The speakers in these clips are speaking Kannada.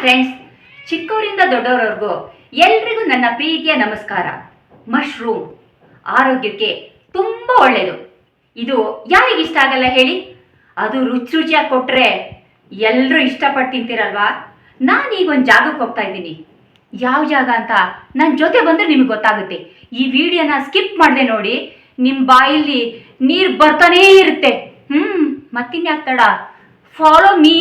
ಫ್ರೆಂಡ್ಸ್, ಚಿಕ್ಕವರಿಂದ ದೊಡ್ಡವರವರೆಗೂ ಎಲ್ರಿಗೂ ನನ್ನ ಪ್ರೀತಿಯ ನಮಸ್ಕಾರ. ಮಶ್ರೂಮ್ ಆರೋಗ್ಯಕ್ಕೆ ತುಂಬ ಒಳ್ಳೆಯದು. ಇದು ಯಾರಿಗಿಷ್ಟ ಆಗಲ್ಲ ಹೇಳಿ? ಅದು ರುಚಿ ರುಚಿಯಾಗಿ ಕೊಟ್ಟರೆ ಎಲ್ಲರೂ ಇಷ್ಟಪಟ್ಟು ತಿಂತೀರಲ್ವಾ? ನಾನೀಗ ಒಂದು ಜಾಗಕ್ಕೆ ಹೋಗ್ತಾ ಇದ್ದೀನಿ. ಯಾವ ಜಾಗ ಅಂತ ನನ್ನ ಜೊತೆ ಬಂದರೆ ನಿಮಗೆ ಗೊತ್ತಾಗುತ್ತೆ. ಈ ವಿಡಿಯೋನ ಸ್ಕಿಪ್ ಮಾಡದೆ ನೋಡಿ, ನಿಮ್ಮ ಬಾಯಲ್ಲಿ ನೀರು ಬರ್ತಾನೇ ಇರುತ್ತೆ. ಮತ್ತಿನ್ಯಾಕೆ ತಡ, ಫಾಲೋ ಮೀ.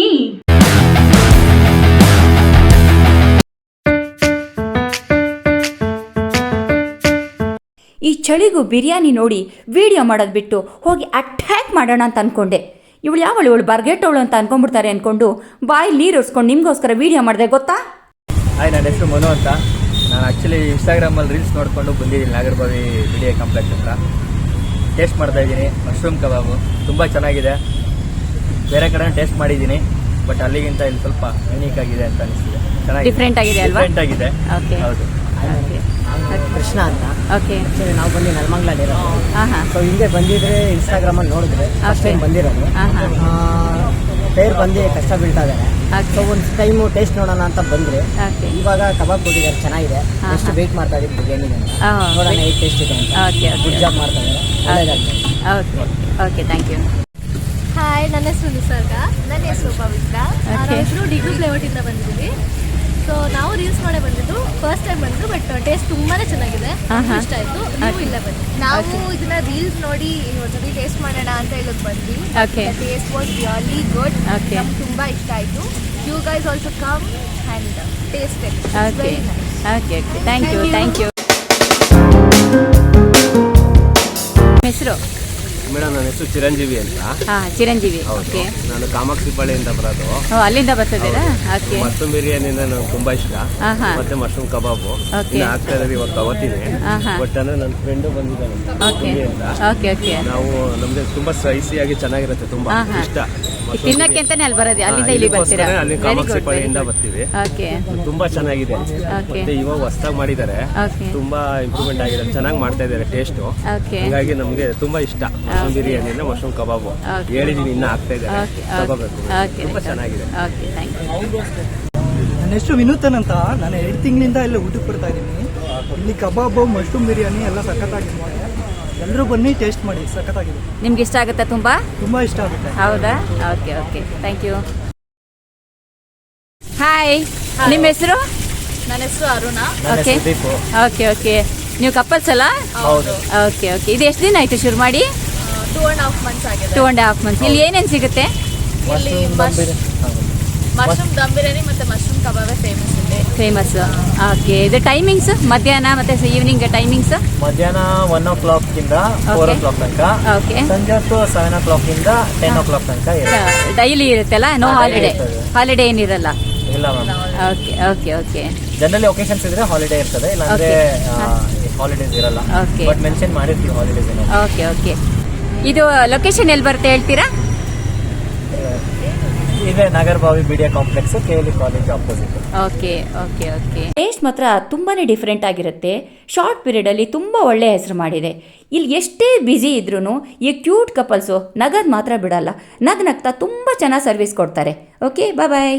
ಈ ಚಳಿಗೂ ಬಿರಿಯಾನಿ ನೋಡಿ ವಿಡಿಯೋ ಮಾಡೋದು ಬಿಟ್ಟು ಹೋಗಿ ಅಟ್ಯಾಕ್ ಮಾಡೋಣ ಅಂತ ಅಂದ್ಕೊಂಡೆ. ಇವಳು ಬರ್ಗೆಟ್ಟವಳು ಅಂತ ಅಂದ್ಕೊಂಡ್ಬಿಡ್ತಾರೆ ಅಂದ್ಕೊಂಡು ಬಾಯಲ್ಲಿ ನೀರು ಉರ್ಸ್ಕೊಂಡು ನಿಮಗೋಸ್ಕರ ವಿಡಿಯೋ ಮಾಡಿದೆ, ಗೊತ್ತಾ? ಹಾಯ್, ನನ್ನ ಹೆಸರು ಮನು ಅಂತ. ನಾನು ಆ್ಯಕ್ಚುಲಿ ಇನ್ಸ್ಟಾಗ್ರಾಮಲ್ಲಿ ರೀಲ್ಸ್ ನೋಡಿಕೊಂಡು ಬಂದಿದ್ದೀನಿ. ನಾಗರಬಾವಿ ಬಿಡಿಎ ಕಾಂಪ್ಲೆಕ್ಸ್ ಹತ್ರ ಟೇಸ್ಟ್ ಮಾಡ್ತಾಯಿದ್ದೀನಿ. ಮಶ್ರೂಮ್ ಕಬಾಬು ತುಂಬ ಚೆನ್ನಾಗಿದೆ. ಬೇರೆ ಕಡೆ ಟೇಸ್ಟ್ ಮಾಡಿದ್ದೀನಿ, ಬಟ್ ಅಲ್ಲಿಗಿಂತ ಇಲ್ಲಿ ಸ್ವಲ್ಪ ಯೂನಿಕ್ ಆಗಿದೆ ಅಂತ ಅನಿಸ್ತಿದೆ. ಚೆನ್ನಾಗಿ ಡಿಫ್ರೆಂಟ್ ಆಗಿದೆ ಅಲ್ವಾ? ಡಿಫ್ರೆಂಟ್ ಆಗಿದೆ. ಹೌದು. ಕೃಷ್ಣ ಅಂತ. ಓಕೆ, ನಾವು ಬಂದು ನೆಲಮಂಗಲ. ಸೊ ಹಿಂದೆ ಬಂದಿದ್ರೆ ಇನ್ಸ್ಟಾಗ್ರಾಮಲ್ಲಿ ನೋಡಿದ್ರೆ ಫಸ್ಟ್ ಟೈಮ್ ಬಂದಿರೋದು. ಪೇರ್ ಬಂದು ಕಷ್ಟ ಬೀಳ್ತಾ ಇದ್ದಾರೆ. ಸೊ ಒಂದು ಟೈಮು ಟೇಸ್ಟ್ ನೋಡೋಣ ಅಂತ ಬಂದರೆ ಇವಾಗ ಕಬಾಬ್ ಕೊಟ್ಟಿದ್ದಾರೆ, ಚೆನ್ನಾಗಿದೆ. ಎಷ್ಟು ವೇಟ್ ಮಾಡ್ತಾ ಇದ್ದೀವಿ ಬಿರಿಯಾನಿಗೆ ಅಂತ ನೋಡೋಣ ಹೇಗೆ ಟೇಸ್ಟ್ ಇದೆ ಅಂತ. ಗುಡ್ ಜಾಬ್ ಮಾಡ್ತಾ ಇದ್ದಾರೆ. Okay, thank you. ಹಾಯ್, ನನ್ನ ಹೆಸರು ನಿಸರ್ಗ. ನನ್ನ ಹೆಸರು ಪವಿತ್ರ. ನಾವಿಬ್ಬರು ಡಿಗ್ರಿ ಫ್ಲೇವರ್ಟಿಂದ ಬಂದಿದ್ದೀವಿ. ಸೊ ನಾವು ರೀಲ್ಸ್ ಮಾಡೇ ಬಂದಿದ್ದು, ಫಸ್ಟ್ ಟೈಮ್ ಬಂದು, ಬಟ್ ಟೇಸ್ಟ್ ತುಂಬಾನೇ ಚೆನ್ನಾಗಿದೆ, ಇಷ್ಟ ಆಯ್ತು. ನೀವು ಇಲ್ಲ ಬನ್ನಿ. ನಾವು ಇದನ್ನ ರೀಲ್ಸ್ ನೋಡಿ ಒಂದ್ಸತಿ ಟೇಸ್ಟ್ ಮಾಡೋಣ ಅಂತ ಹೇಳೋದು ಬಂದ್ವಿ. Taste was really good. ನಮ್ಗೆ ತುಂಬಾ ಇಷ್ಟ ಆಯ್ತು. You guys also come and taste it. Very nice. Thank you. ಹೆಸರು? ಮೇಡಮ್, ನನ್ನ ಹೆಸರು ಚಿರಂಜೀವಿ ಅಂತ. ಚಿರಂಜೀವಿ. ಓಕೆ. ನಾನು ಕಾಮಾಕ್ಷಿಪಾಳ್ಯದಿಂದ ಬರೋದು. ಅಲ್ಲಿಂದ ಬರ್ತಿದ್ದೀರಾ? ಓಕೆ. ಮಶ್ರೂಮ್ ಬಿರಿಯಾನಿ ನನಗೆ ತುಂಬಾ ಇಷ್ಟ. ಮತ್ತೆ ಮಶ್ರೂಮ್ ಕಬಾಬು ಆಗ್ತಾ ಇರೋದು ಇವಾಗ ತಗೋತೀನಿ. ಬಟ್ ಅಂದ್ರೆ ನನ್ನ ಫ್ರೆಂಡು ಬಂದಿದ್ದಾನೆ ಅಂತ. ನಾವು ನಮ್ಗೆ ತುಂಬಾ ಸ್ಪೈಸಿಯಾಗಿ ಚೆನ್ನಾಗಿರುತ್ತೆ, ತುಂಬಾ ಇಷ್ಟ. ತಿನ್ನಕ್ಕೆ ಅಂತಾನೆ ಅಲ್ಲಿ ಬರೋದು, ಅಲ್ಲಿಂದ ಇಲ್ಲಿ ಬರ್ತೀರಾ? ಅಲ್ಲಿ ಕಾಮಾಕ್ಷಿಪಾಳ್ಯದಿಂದ ಬರ್ತೀವಿ. ತುಂಬಾ ಚೆನ್ನಾಗಿದೆ. ಮತ್ತೆ ಇವಾಗ ಹೊಸದಾಗಿ ಮಾಡಿದ್ದಾರೆ, ತುಂಬಾ ಇಂಪ್ರೂವ್ಮೆಂಟ್ ಆಗಿದೆ, ಚೆನ್ನಾಗಿ ಮಾಡ್ತಾ ಇದ್ದಾರೆ ಟೇಸ್ಟ್. ಹಾಗಾಗಿ ನಮ್ಗೆ ತುಂಬಾ ಇಷ್ಟ ಬಿರಿಯಾನಿ, ಮಶ್ರೂಮ್ ಕಬಾಬು. ಹೇಳಿದೀನಿ, ಇನ್ನ ಆಗ್ತಾ ಇದ್ದಾರೆ, ತಗೋಬೇಕು. ತುಂಬಾ ಚೆನ್ನಾಗಿದೆ. ನನ್ನ ಹೆಸರು ವಿನೂತನ್ ಅಂತ. ನಾನು 2 ತಿಂಗಳಿಂದ ಇಲ್ಲಿ ಊಟಕ್ಕೆ ಬರ್ತಾ ಇದ್ದೀನಿ. ಇಲ್ಲಿ ಕಬಾಬು, ಮಶ್ರೂಮ್ ಬಿರಿಯಾನಿ ಎಲ್ಲ ಸಖತ್ತಾಗಿದೆ. ಎಲ್ಲರೂ ಬನ್ನಿ, ಟೇಸ್ಟ್ ಮಾಡಿ, ಸಖತ್ತಾಗಿದೆ. ನಿಮ್ಗೆ ಇಷ್ಟ ಆಗುತ್ತಾ? ತುಂಬಾ ಇಷ್ಟ ಆಗುತ್ತೆ. ಹೌದಾ? Okay, thank you. ಹಾಯ್, ನಿಮ್ಮ ಹೆಸರು? ನನ್ನ ಹೆಸರು ಅರುಣ. ಓಕೆ. ನೀವು ಕಪಲ್ಸ್ ಅಲ್ಲ? ಹೌದು. ಓಕೆ. ಇದು ಎಷ್ಟು ದಿನ ಆಯ್ತು ಶುರು ಮಾಡಿ? 2.5 months ಆಗಿದೆ. 2.5 months. ಇಲ್ಲಿ ಏನೇನು ಸಿಗುತ್ತೆ? ಇಲ್ಲಿ ಮಶ್ರೂಮ್ ದಮ್ ಬಿರಿಯಾನಿ ಮತ್ತೆ ಮಶ್ರೂಮ್ ಕಬಾಬ್ ಫೇಮಸ್. ಓಕೆ. ಇದು ಟೈಮಿಂಗ್ಸ್ ಮಧ್ಯಾಹ್ನ ಮತ್ತೆ ಈವ್ನಿಂಗ್ ಟೈಮಿಂಗ್ಸ್? ಮಧ್ಯಾಹ್ನ 1 o'clock ಇಂದ 4 o'clock ತನಕ. ಓಕೆ. ಸಂಜೆ 7 o'clock ಇಂದ 10 o'clock ತನಕ ಡೈಲಿ ಇರುತ್ತಲ್ಲ? ನೋ ಹಾಲಿಡೇ ಏನಿರಲ್ಲ? ಇಲ್ಲ ಮ್ಯಾಮ್. ಓಕೆ. ಜನರಲಿ ಒಕೇಶನ್ಸ್ ಇದ್ರೆ ಹಾಲಿಡೇ ಇರ್ತದೆ, ಇಲ್ಲಾಂದ್ರೆ ಹಾಲಿಡೇಸ್ ಇರಲ್ಲ. ಬಟ್ ಮೆನ್ಷನ್ ಮಾಡಿರ್ತೀವಿ ಹಾಲಿಡೇಸ್ ಏನೋ. ಓಕೆ. ಇದು ಲೊಕೇಶನ್ ಎಲ್ಲಿ ಬರುತ್ತೆ ಹೇಳ್ತೀರಾ? ಇದೆ Nagarbhavi BDA complex, KLE college opposite. Okay. Taste ಮಾತ್ರ ತುಂಬಾನೇ ಡಿಫ್ರೆಂಟ್ ಆಗಿರುತ್ತೆ. ಶಾರ್ಟ್ ಪೀರಿಯಡಲ್ಲಿ ತುಂಬ ಒಳ್ಳೆಯ ಹೆಸರು ಮಾಡಿದೆ. ಇಲ್ಲಿ ಎಷ್ಟೇ ಬ್ಯುಸಿ ಇದ್ರೂ ಈ ಕ್ಯೂಟ್ ಕಪಲ್ಸು ನಗದು ಮಾತ್ರ ಬಿಡಲ್ಲ. ನಗ್ನಗ್ತಾ ತುಂಬ ಚೆನ್ನಾಗಿ ಸರ್ವಿಸ್ ಕೊಡ್ತಾರೆ. ಓಕೆ, ಬಾಯ್.